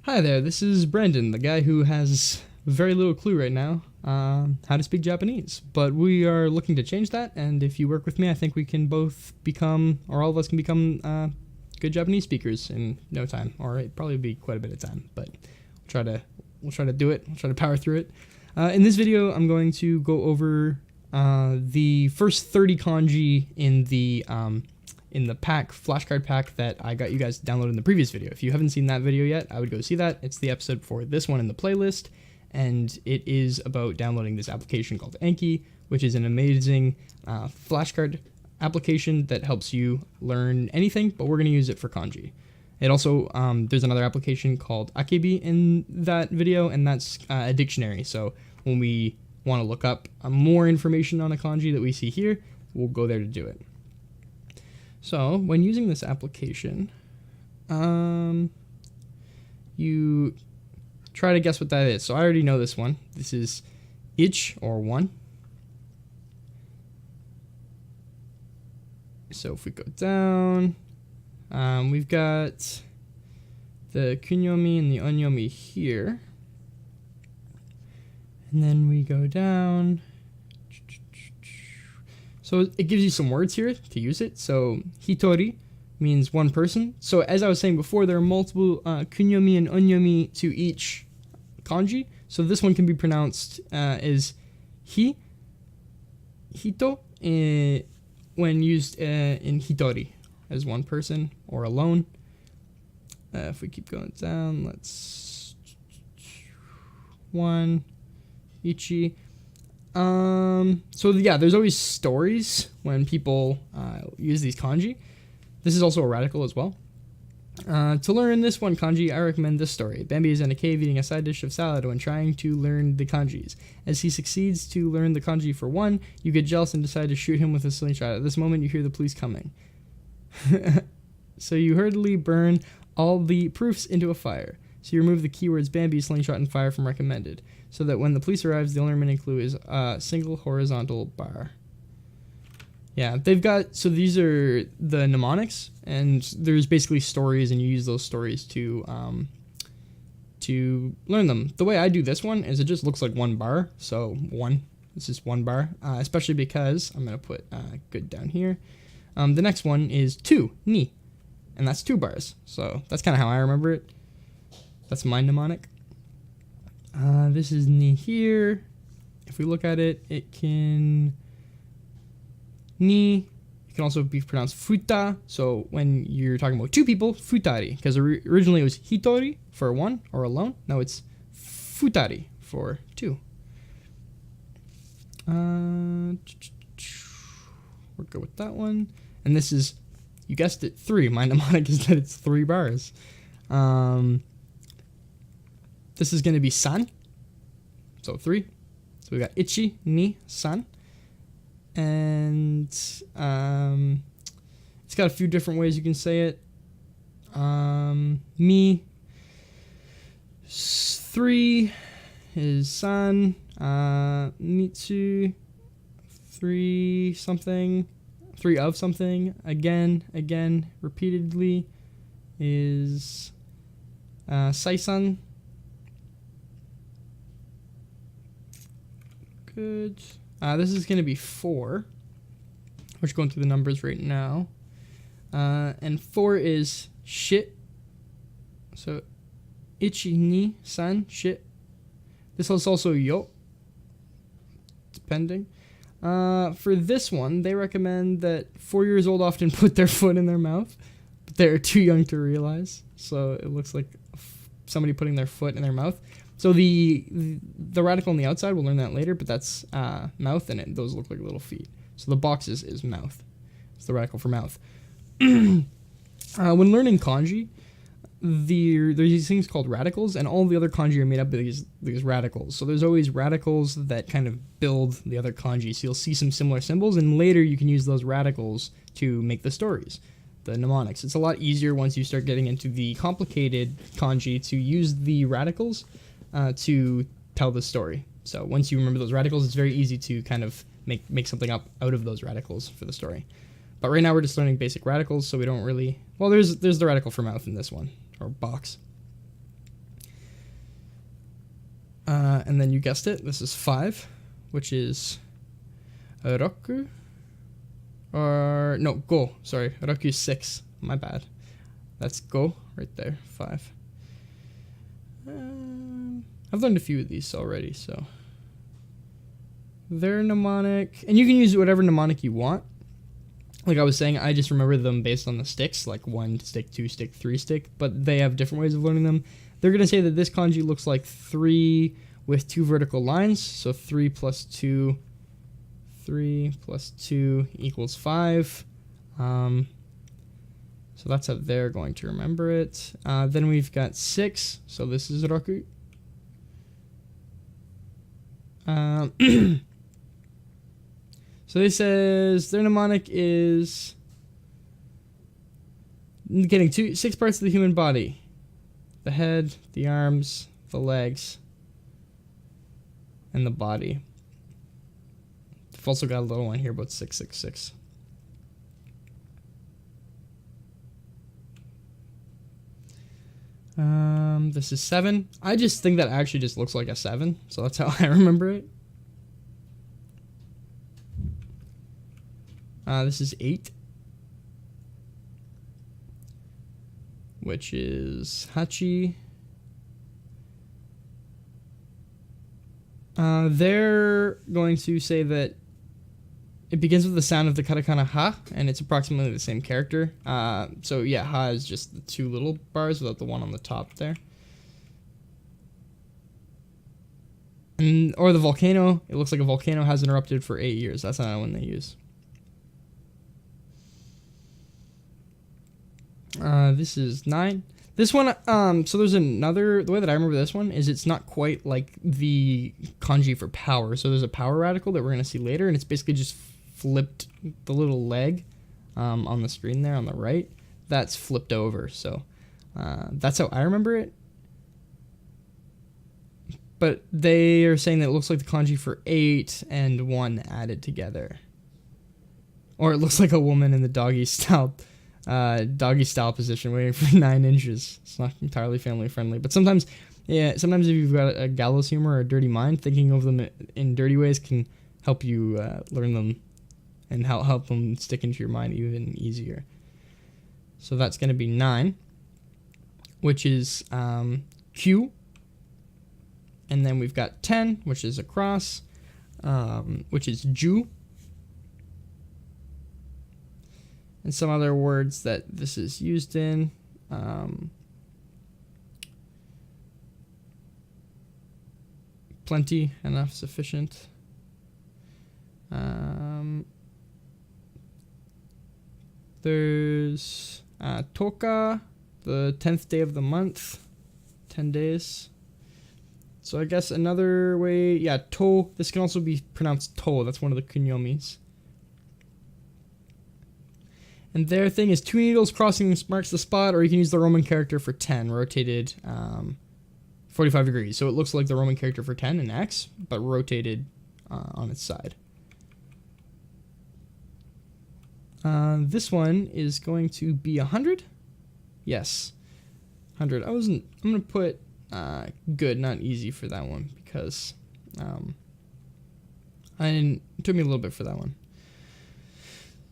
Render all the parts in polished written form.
Hi there, this is Brandon, the guy who has very little clue right now how to speak Japanese. But we are looking to change that, and if you work with me, I think we can both become, or all of us can become good Japanese speakers in no time, or it probably be quite a bit of time. But we'll try to do it. We'll try to power through it. In this video, I'm going to go over the first 30 kanji in the flashcard pack that I got you guys downloaded in the previous video. If you haven't seen that video yet, I would go see that. It's the episode for this one in the playlist, and it is about downloading this application called Anki, which is an amazing flashcard application that helps you learn anything, but we're going to use it for kanji. It also, there's another application called Akebi in that video, and that's a dictionary. So when we want to look up more information on a kanji that we see here, we'll go there to do it. So when using this application, you try to guess what that is. So I already know this one. This is ich, or one. So if we go down, we've got the kunyomi and the onyomi here. And then we go down. So it gives you some words here to use it. So hitori means one person. So as I was saying before, there are multiple kunyomi and onyomi to each kanji. So this one can be pronounced as hito, when used in hitori as one person or alone. If we keep going down, let's one, ichi. So yeah, there's always stories when people use these kanji. This is also a radical as well. To learn this one kanji, I recommend this story. Bambi is in a cave eating a side dish of salad when trying to learn the kanjis. As he succeeds to learn the kanji for one, you get jealous and decide to shoot him with a slingshot. At this moment, you hear the police coming. So you hurriedly burn all the proofs into a fire. So you remove the keywords Bambi, slingshot, and fire from recommended, so that when the police arrives, the only remaining clue is a single horizontal bar. Yeah, they've got, so these are the mnemonics, and there's basically stories, and you use those stories to learn them. The way I do this one is it just looks like one bar, so one, this is one bar, especially because, I'm going to put good down here. The next one is two, ni, and that's 2 bars, so that's kind of how I remember it. That's my mnemonic. This is ni here. If we look at it, it can ni. It can also be pronounced futa. So when you're talking about 2 people, futari, because originally it was hitori for one or alone. Now it's futari for 2. We'll go with that one. And this is, you guessed it, 3. My mnemonic is that it's 3 bars. This is going to be san. So 3. So we got ichi, ni, san. And it's got a few different ways you can say it. Mi. 3 is san. Mitsu. 3 something. 3 of something. Again, repeatedly is saisan. Good. This is going to be 4. We're just going through the numbers right now. And 4 is shit. So, ichi, ni, san, shit. This is also yo, depending. For this one, they recommend that 4-year-olds often put their foot in their mouth, but they're too young to realize. So it looks like somebody putting their foot in their mouth. So the radical on the outside, we'll learn that later, but that's mouth, and those look like little feet. So the box is mouth. It's the radical for mouth. When learning kanji, there's these things called radicals, and all the other kanji are made up of these radicals. So there's always radicals that kind of build the other kanji. So you'll see some similar symbols, and later you can use those radicals to make the stories, the mnemonics. It's a lot easier once you start getting into the complicated kanji to use the radicals to tell the story. So once you remember those radicals, it's very easy to kind of make something up out of those radicals for the story. But right now we're just learning basic radicals, so we don't really... Well, there's the radical for mouth in this one, or box. And then you guessed it, this is 5, which is Roku. Or, no, Go. Sorry, Roku 6. My bad. That's Go right there, 5. I've learned a few of these already, so. They're mnemonic. And you can use whatever mnemonic you want. Like I was saying, I just remember them based on the sticks, like 1 stick, 2 stick, 3 stick, but they have different ways of learning them. They're going to say that this kanji looks like 3 with 2 vertical lines, so 3 plus 2 equals 5. So that's how they're going to remember it. Then we've got 6, so this is Roku. So this says their mnemonic is getting 6 parts of the human body. The head, the arms, the legs, and the body. I've also got a little one here about 666. This is 7. I just think that actually just looks like a 7, so that's how I remember it. This is 8, which is Hachi. They're going to say that it begins with the sound of the katakana ha, and it's approximately the same character. So yeah, ha is just the 2 little bars without the one on the top there. Or the volcano. It looks like a volcano has erupted for 8 years. That's not one they use. This is 9. This one, so there's another, the way that I remember this one is it's not quite like the kanji for power. So there's a power radical that we're going to see later, and it's basically just flipped the little leg on the screen there on the right. That's flipped over, so that's how I remember it. But they are saying that it looks like the kanji for 8 and 1 added together. Or it looks like a woman in the doggy style position waiting for 9 inches. It's not entirely family friendly, but sometimes if you've got a gallows humor or a dirty mind, thinking of them in dirty ways can help you learn them and help them stick into your mind even easier. So that's going to be 9, which is Q. And then we've got 10, which is a cross, which is Ju. And some other words that this is used in. Plenty, enough, sufficient. There's Toka, the 10th day of the month, 10 days. So I guess another way, yeah, To. This can also be pronounced To. That's one of the kunyomis. And their thing is 2 needles crossing marks the spot, or you can use the Roman character for 10, rotated 45 degrees. So it looks like the Roman character for 10 in X, but rotated on its side. This one is going to be 100. Yes, 100. I'm going to put good, not easy for that one, because it took me a little bit for that one.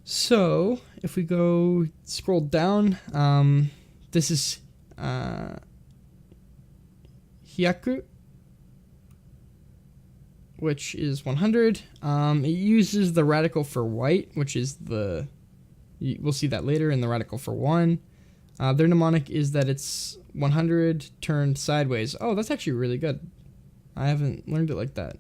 So if we go scroll down, this is hyaku, which is 100. It uses the radical for white, which is we'll see that later in the radical for 1. Their mnemonic is that it's 100 turned sideways. Oh, that's actually really good. I haven't learned it like that.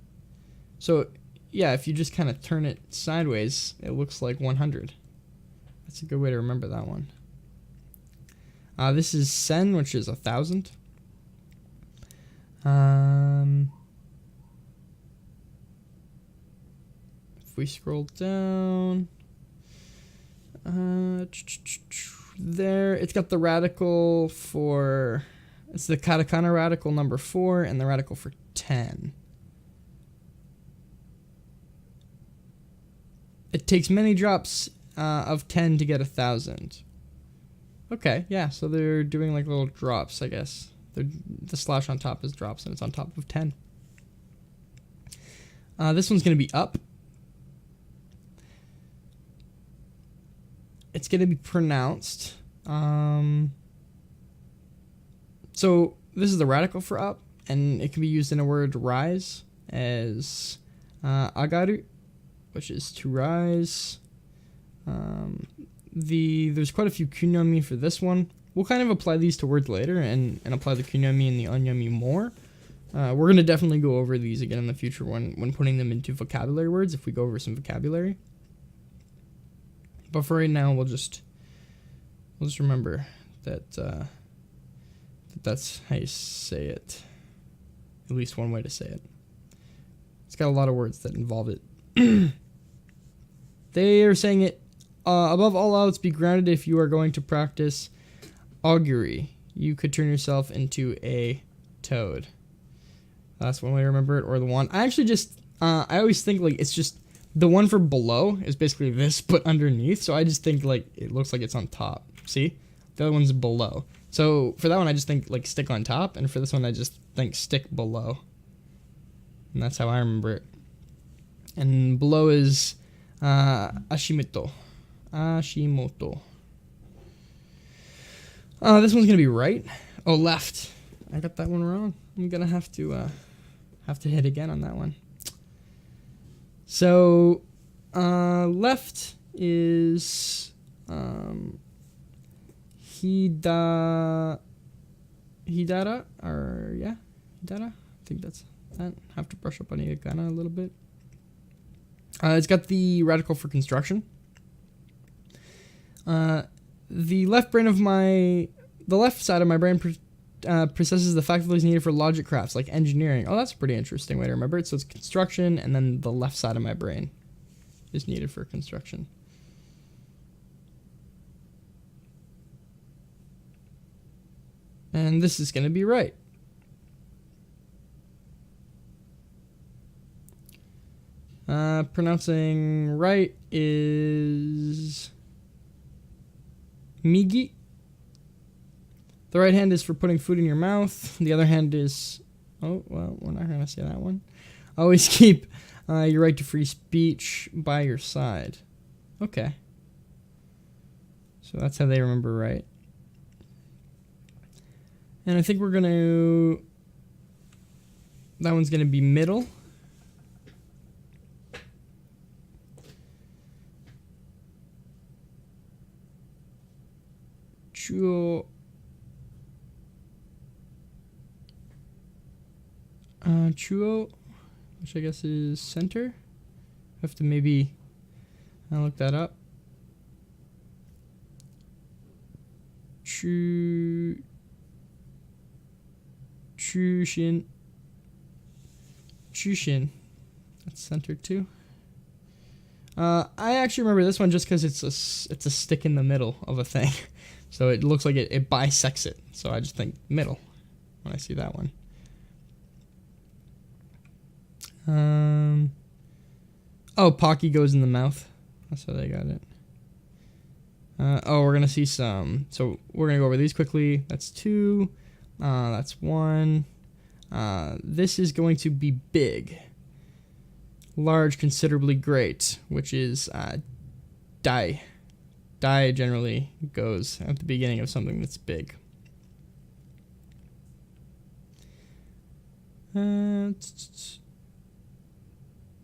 So yeah, if you just kind of turn it sideways, it looks like 100. That's a good way to remember that one. This is sen, which is 1,000. If we scroll down, there, it's got the radical for, it's the katakana radical number 4 and the radical for 10. It takes many drops of 10 to get 1,000. Okay, yeah, so they're doing like little drops, I guess. The slash on top is drops, and it's on top of 10. This one's going to be up. It's going to be pronounced. So this is the radical for up, and it can be used in a word rise as agaru, which is to rise. There's quite a few kunyomi for this one. We'll kind of apply these to words later and apply the kunyomi and the onyomi more. We're going to definitely go over these again in the future when putting them into vocabulary words, if we go over some vocabulary. But for right now, we'll just remember that that's how you say it. At least one way to say it. It's got a lot of words that involve it. They are saying it, above all else, be grounded if you are going to practice augury. You could turn yourself into a toad. That's one way to remember it, or the one. I actually just, I always think like it's just, the one for below is basically this, but underneath. So I just think like it looks like it's on top. See? The other one's below. So for that one, I just think like stick on top. And for this one, I just think stick below. And that's how I remember it. And below is ashimoto. Ashimoto. This one's going to be right. Oh, left. I got that one wrong. I'm going to have to hit again on that one. So, left is hidara, or yeah, hidara. I think that's that. Have to brush up on hiragana a little bit. It's got the radical for construction. The left side of my brain processes the faculties needed for logic crafts like engineering. Oh, that's a pretty interesting way to remember it. So it's construction, and then the left side of my brain is needed for construction. And this is going to be right. Pronouncing right is migi. The right hand is for putting food in your mouth. The other hand is... Oh, well, we're not going to say that one. Always keep your right to free speech by your side. Okay. So that's how they remember right. And I think we're going to... That one's going to be middle. Chuo... Chuo, which I guess is center. Have to maybe look that up. Chushin. That's center too. I actually remember this one just because it's a stick in the middle of a thing, so it looks like it bisects it. So I just think middle when I see that one. Oh, Pocky goes in the mouth. That's how they got it. We're going to see some. So we're going to go over these quickly. That's 2. That's 1. This is going to be big. Large, considerably great, which is dai. Dai generally goes at the beginning of something that's big.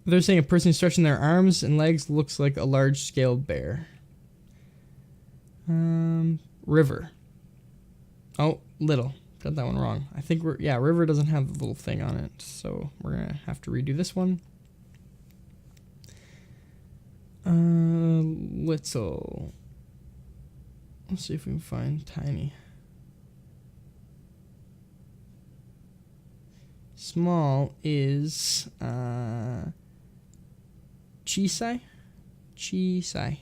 They're saying a person stretching their arms and legs looks like a large-scale bear. River. Oh, little. Got that one wrong. I think river doesn't have the little thing on it, so we're going to have to redo this one. Little. Let's see if we can find tiny. Small is, chisai? Chisai.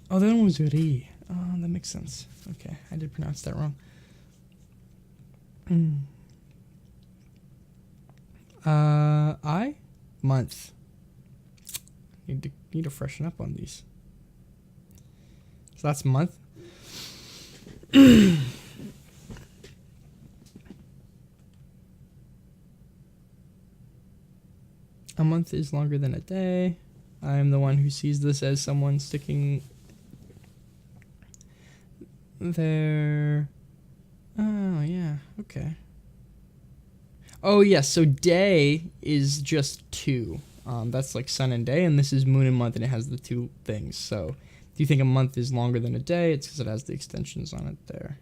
Oh, that one was ri. Oh, that makes sense. Okay, I did pronounce that wrong. Month. Need to freshen up on these. So that's month. month is longer than a day. I am the one who sees this as someone sticking their... Oh, yeah, okay. Oh, yes, so day is just 2. That's like sun and day, and this is moon and month, and it has the 2 things. So if you think a month is longer than a day, it's because it has the extensions on it there.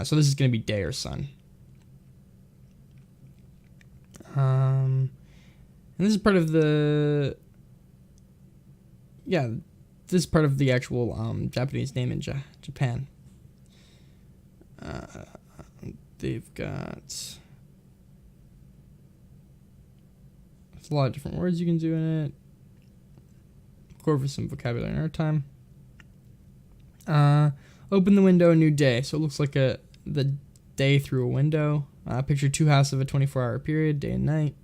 So this is going to be day or sun. And this is part of the... Yeah, this is part of the actual Japanese name in Japan. They've got... There's a lot of different words you can do in it. Go over some vocabulary in our time. Open the window, new day. So it looks like the day through a window. Picture 2 houses of a 24-hour period, day and night.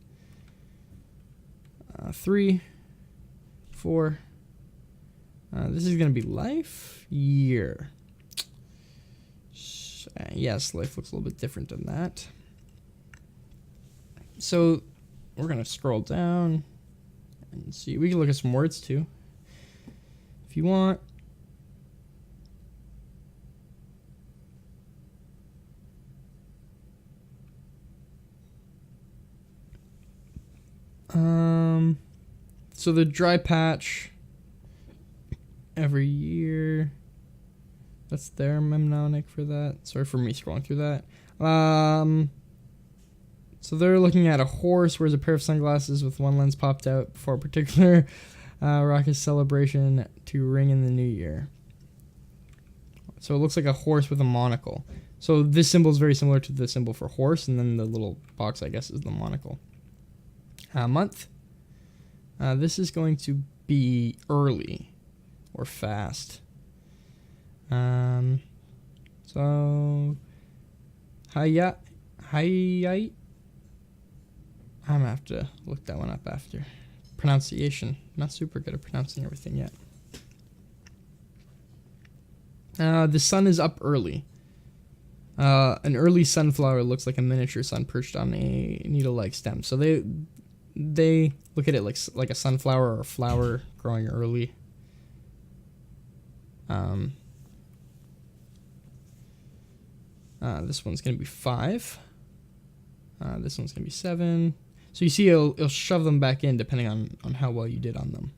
3, 4. This is going to be life, year. Yes, life looks a little bit different than that. So we're going to scroll down and see. We can look at some words too, if you want. So the dry patch every year, that's their mnemonic for that. Sorry for me scrolling through that. So they're looking at a horse wears a pair of sunglasses with one lens popped out before a particular raucous celebration to ring in the new year. So it looks like a horse with a monocle. So this symbol is very similar to the symbol for horse, and then the little box, I guess, is the monocle. Month. This is going to be early or fast. So Hayai. I'm gonna have to look that one up after. Pronunciation. Not super good at pronouncing everything yet. The sun is up early. An early sunflower looks like a miniature sun perched on a needle-like stem. So they look at it like a sunflower or a flower growing early. This one's going to be 5. This one's going to be 7. So you see it'll shove them back in depending on how well you did on them.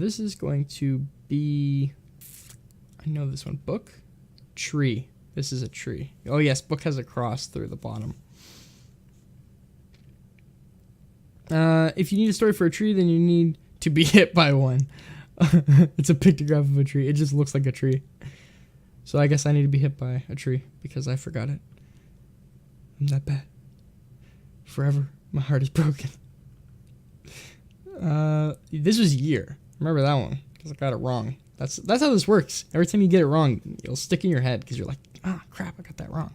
This is going to be... I know this one. Book? Tree. This is a tree. Oh yes, book has a cross through the bottom. If you need a story for a tree, then you need to be hit by one. It's a pictograph of a tree. It just looks like a tree. So I guess I need to be hit by a tree because I forgot it. I'm that bad. Forever. My heart is broken. This was year. Remember that one because I got it wrong. That's how this works. Every time you get it wrong, it'll stick in your head because you're like, crap, I got that wrong.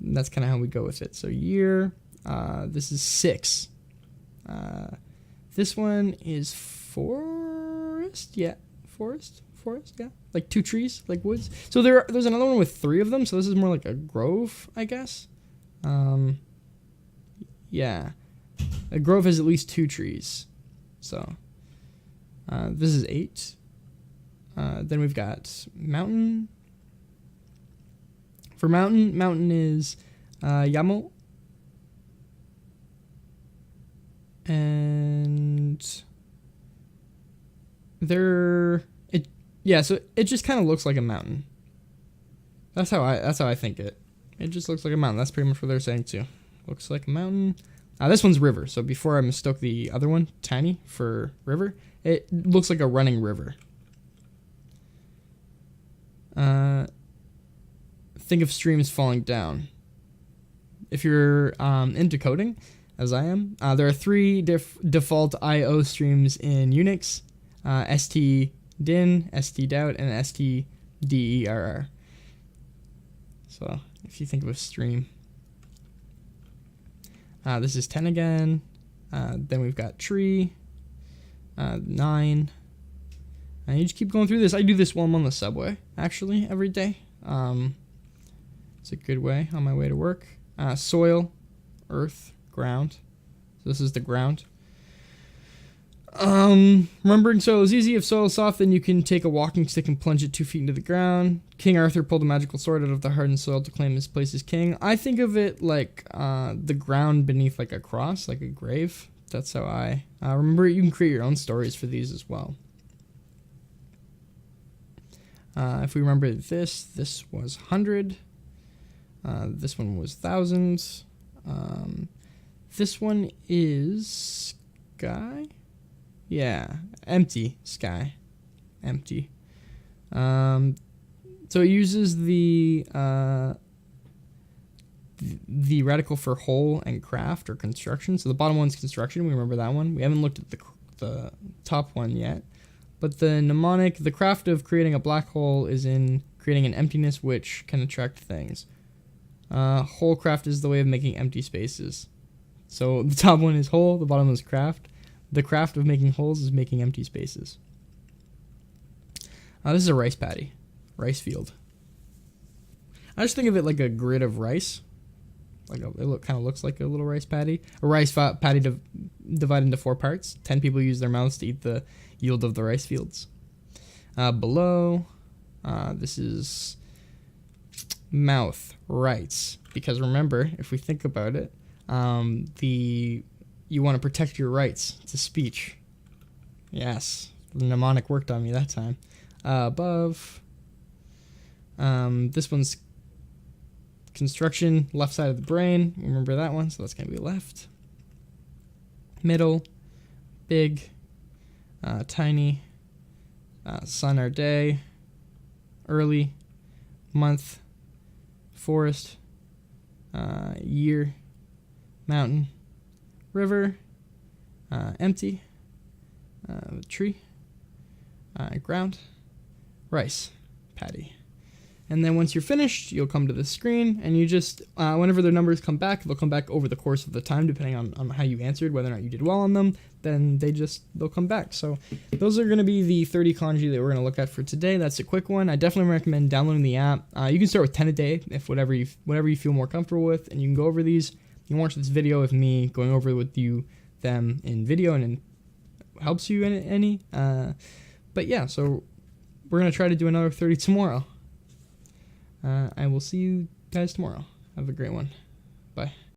And that's kind of how we go with it. So year. This is 6. This one is forest. Yeah, forest. Yeah, like 2 trees, like woods. So there's another one with 3 of them. So this is more like a grove, I guess. Yeah, a grove has at least 2 trees. So this is 8. Then we've got mountain. For mountain is yamo. And so it just kind of looks like a mountain. That's how I think it. It just looks like a mountain. That's pretty much what they're saying too. Looks like a mountain. This one's river. So before I mistook the other one, tiny, for river, it looks like a running river. Think of streams falling down. If you're into coding, as I am, there are 3 default I/O streams in Unix: stdin, stdout, and stderr. So if you think of a stream, this is 10 again. Then we've got tree, 9. And you just keep going through this. I do this while I'm on the subway, actually, every day. It's a good way on my way to work. Soil, earth, ground. So this is the ground. Remembering soil is easy. If soil is soft, then you can take a walking stick and plunge it 2 feet into the ground. King Arthur pulled a magical sword out of the hardened soil to claim his place as king. I think of it like the ground beneath like a cross, like a grave. That's how I remember it. You can create your own stories for these as well. If we remember this was 100. This one was thousands. This one is sky. Yeah, empty sky, empty. So it uses the radical for whole and craft or construction. So the bottom one's construction. We remember that one. We haven't looked at the top one yet. But the mnemonic, the craft of creating a black hole is in creating an emptiness which can attract things. Whole craft is the way of making empty spaces. So the top one is whole, the bottom is craft. The craft of making holes is making empty spaces. This is a rice paddy, rice field. I just think of it like a grid of rice. It kind of looks like a little rice paddy. A rice paddy divided into 4 parts. 10 people use their mouths to eat the yield of the rice fields. Below, this is mouth, rights. Because remember, if we think about it, you want to protect your rights to speech. Yes, the mnemonic worked on me that time. Above, this one's construction, left side of the brain. Remember that one, so that's going to be left. Middle, big, tiny, sun or day, early, month, forest, year, mountain, river, empty, tree, ground, rice, paddy. And then once you're finished, you'll come to the screen, and you just, whenever their numbers come back, they'll come back over the course of the time, depending on how you answered, whether or not you did well on them, then they'll come back. So those are going to be the 30 kanji that we're going to look at for today. That's a quick one. I definitely recommend downloading the app. You can start with 10 a day, if whatever you feel more comfortable with, and you can go over these. You can watch this video of me going over with them in video, and it helps you in any. But yeah, so we're going to try to do another 30 tomorrow. I will see you guys tomorrow. Have a great one. Bye.